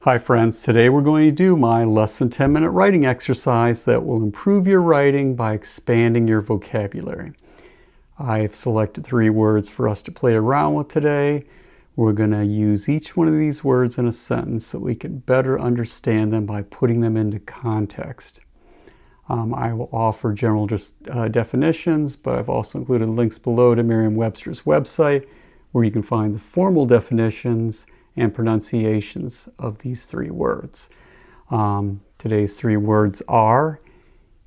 Hi friends, today we're going to do my less than 10-minute writing exercise that will improve your writing by expanding your vocabulary. I've selected 3 words for us to play around with today. We're going to use each one of these words in a sentence so we can better understand them by putting them into context. I will offer general definitions, but I've also included links below to Merriam-Webster's website where you can find the formal definitions and pronunciations of these 3 words. Today's 3 words are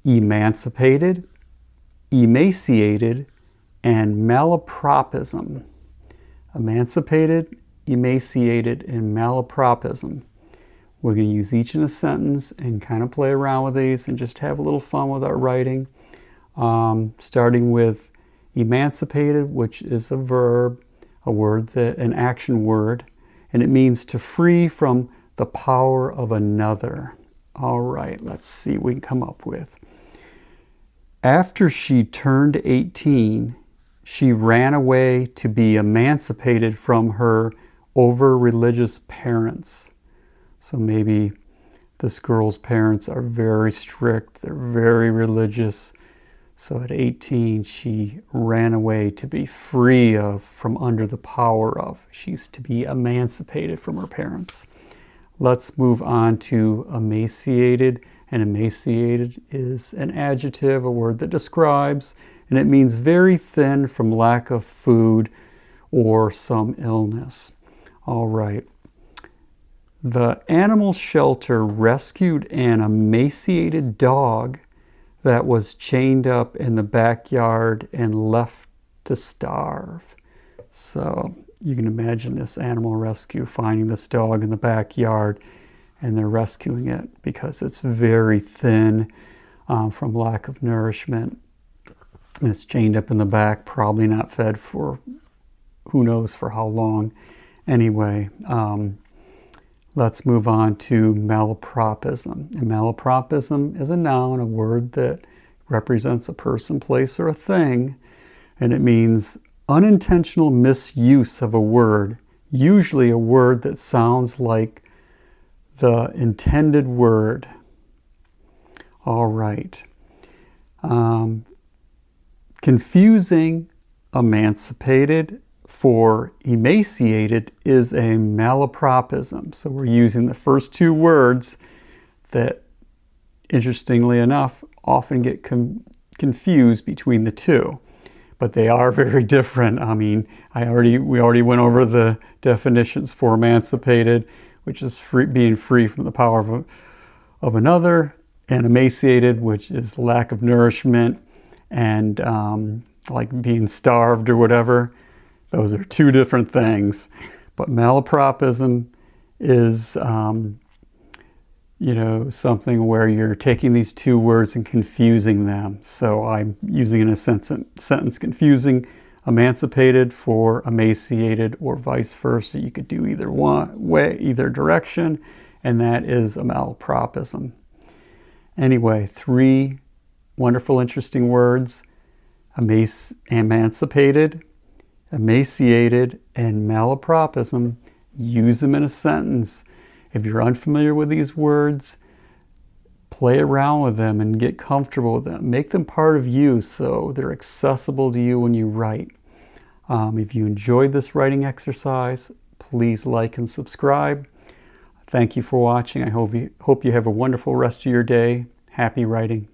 emancipated, emaciated, and malapropism. Emancipated, emaciated, and malapropism. We're going to use each in a sentence and kind of play around with these and just have a little fun with our writing. Starting with emancipated, which is a verb, an action word. And it means to free from the power of another. All right, let's see what we can come up with. After she turned 18, she ran away to be emancipated from her over-religious parents. So maybe this girl's parents are very strict, they're very religious. So at 18, she ran away to be free from under the power of. She's to be emancipated from her parents. Let's move on to emaciated. And emaciated is an adjective, a word that describes, and it means very thin from lack of food or some illness. All right. The animal shelter rescued an emaciated dog that was chained up in the backyard and left to starve. So you can imagine this animal rescue finding this dog in the backyard, and they're rescuing it because it's very thin from lack of nourishment. And it's chained up in the back, probably not fed for who knows for how long. Anyway, let's move on to malapropism. And malapropism is a noun, a word that represents a person, place, or a thing. And it means unintentional misuse of a word, usually a word that sounds like the intended word. All right. Confusing emancipated for emaciated is a malapropism. So we're using the first 2 words that, interestingly enough, often get confused between the 2. But they are very different. I mean, we already went over the definitions for emancipated, which is being free from the power of another, and emaciated, which is lack of nourishment and like being starved or whatever. Those are 2 different things. But malapropism is, something where you're taking these 2 words and confusing them. So I'm using in a sentence confusing emancipated for emaciated, or vice versa. You could do either way, either direction, and that is a malapropism. Anyway, 3 wonderful, interesting words: emancipated, emaciated, and malapropism. Use them in a sentence. If you're unfamiliar with these words, play around with them and get comfortable with them. Make them part of you so they're accessible to you when you write. If you enjoyed this writing exercise, please like and subscribe. Thank you for watching. I hope you have a wonderful rest of your day. Happy writing.